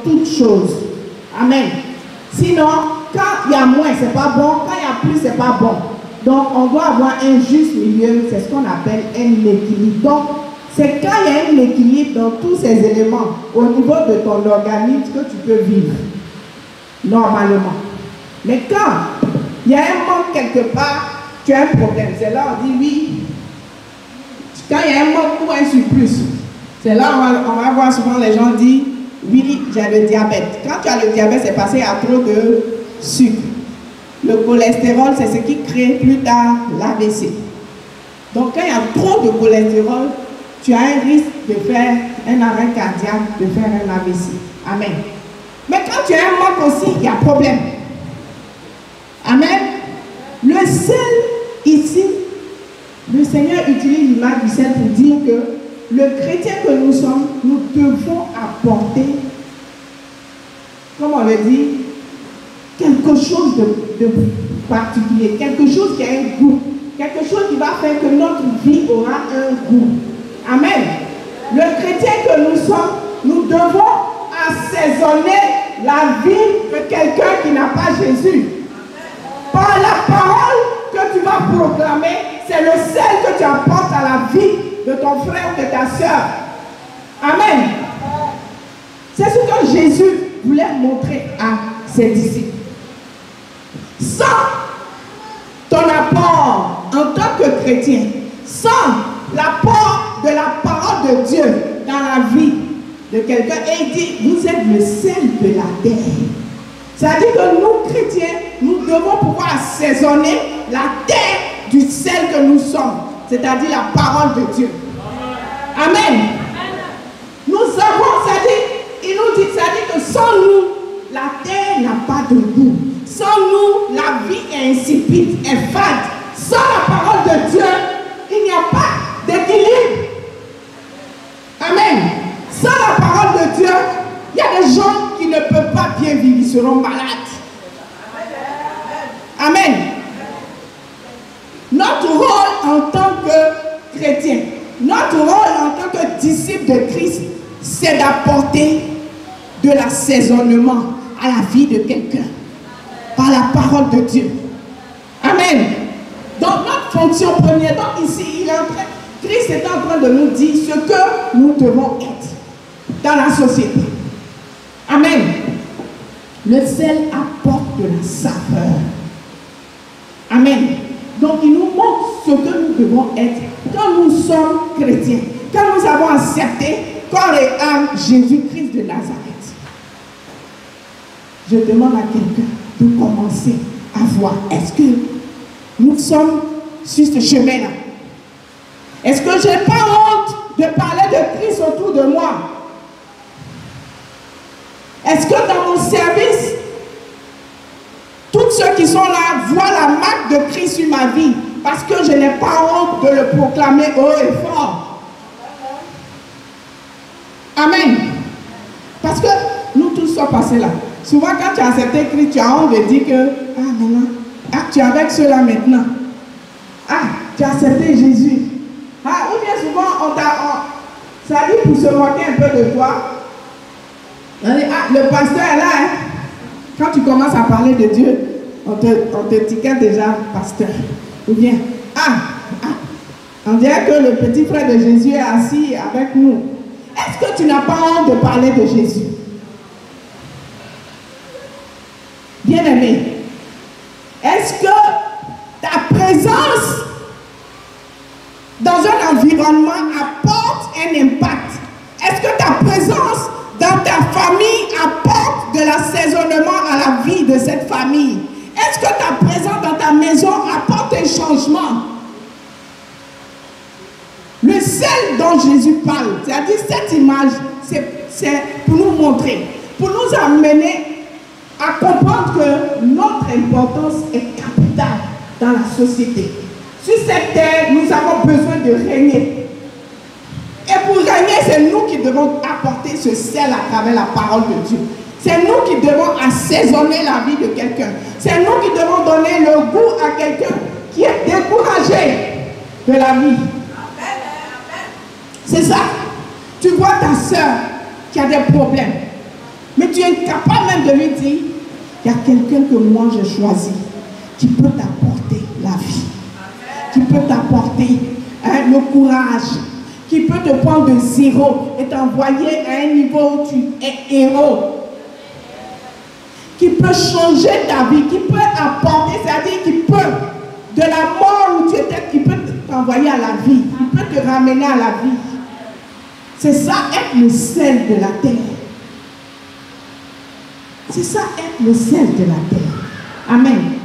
toutes choses. Amen. Sinon, quand il y a moins, c'est pas bon. Quand il y a plus, c'est pas bon. Donc, on doit avoir un juste milieu. C'est ce qu'on appelle un équilibre. Donc, c'est quand il y a un équilibre dans tous ces éléments au niveau de ton organisme que tu peux vivre normalement. Mais quand il y a un manque quelque part, tu as un problème. C'est là on dit oui. Quand il y a un manque ou un surplus, c'est là on va voir souvent les gens disent oui, j'ai le diabète. Quand tu as le diabète, c'est parce qu'il y a trop de sucre. Le cholestérol, c'est ce qui crée plus tard l'AVC. Donc quand il y a trop de cholestérol, tu as un risque de faire un arrêt cardiaque, de faire un AVC. Amen. Mais quand tu as un manque aussi, il y a problème. Amen. Le sel, ici, le Seigneur utilise l'image du sel pour dire que le chrétien que nous sommes, nous devons apporter, comme on le dit, quelque chose de particulier, quelque chose qui a un goût, quelque chose qui va faire que notre vie aura un goût. Amen. Le chrétien que nous sommes, nous devons assaisonner la vie de quelqu'un qui n'a pas Jésus. Par la parole que tu vas proclamer, c'est le sel que tu apportes à la vie de ton frère ou de ta soeur. Amen. C'est ce que Jésus voulait montrer à ses disciples. Sans ton apport en tant que chrétien, sans l'apport de la parole de Dieu dans la vie de quelqu'un, et il dit, vous êtes le sel de la terre. C'est-à-dire que nous, chrétiens, nous devons pouvoir assaisonner la terre du sel que nous sommes, c'est-à-dire la parole de Dieu. Amen. Nous avons, c'est-à-dire, il nous dit, c'est-à-dire que sans nous, la terre n'a pas de goût. Sans nous, la vie est insipide, est fade. Sans la parole de Dieu, il n'y a pas d'équilibre. Amen. Sans la parole de Dieu, il y a des gens qui ne peuvent pas bien vivre, ils seront malades. Amen. Notre rôle en tant que chrétien, notre rôle en tant que disciple de Christ, c'est d'apporter de l'assaisonnement à la vie de quelqu'un par la parole de Dieu. Amen. Donc notre fonction première, donc ici, Christ est en train de nous dire ce que nous devons être dans la société. Amen. Le sel apporte de la saveur. Amen. Donc il nous montre ce que nous devons être quand nous sommes chrétiens, quand nous avons accepté corps et âme Jésus-Christ de Nazareth. Je demande à quelqu'un de commencer à voir, est-ce que nous sommes sur ce chemin-là? Est-ce que je n'ai pas honte de parler de Christ autour de moi? Est-ce que dans mon service, tous ceux qui sont là voient la marque de Christ sur ma vie parce que je n'ai pas honte de le proclamer haut et fort? Amen. Parce que nous tous sommes passés là. Souvent quand tu as accepté Christ, tu as honte de dire que maintenant, tu es avec ceux-là maintenant. Tu as accepté Jésus. Ou bien souvent ça dit pour se moquer un peu de toi. On dit, le pasteur est là. Hein? Quand tu commences à parler de Dieu, on te étiquette déjà pasteur. Ou bien, on dirait que le petit frère de Jésus est assis avec nous. Est-ce que tu n'as pas honte de parler de Jésus? Bien-aimé, est-ce que ta présence dans un environnement apporte un impact? Est-ce que ta présence dans ta famille apporte de l'assaisonnement à la vie de cette famille? Est-ce que ta présence dans ta maison apporte un changement? Le sel dont Jésus parle, c'est-à-dire cette image, c'est pour nous montrer, pour nous amener à comprendre que notre importance est capitale dans la société. Sur cette terre, nous avons besoin de régner. Et pour régner, c'est nous qui devons apporter ce sel à travers la parole de Dieu. C'est nous qui devons assaisonner la vie de quelqu'un. C'est nous qui devons donner le goût à quelqu'un qui est découragé de la vie. C'est ça. Tu vois ta soeur qui a des problèmes. Mais tu es capable même de lui dire, il y a quelqu'un que moi j'ai choisi, qui peut t'apporter la vie, qui peut t'apporter le courage, qui peut te prendre de zéro et t'envoyer à un niveau où tu es héros, qui peut changer ta vie, qui peut apporter, c'est-à-dire qui peut, de la mort où tu étais, qui peut t'envoyer à la vie, qui peut te ramener à la vie. C'est ça être le sel de la terre. C'est ça être le sel de la terre. Amen.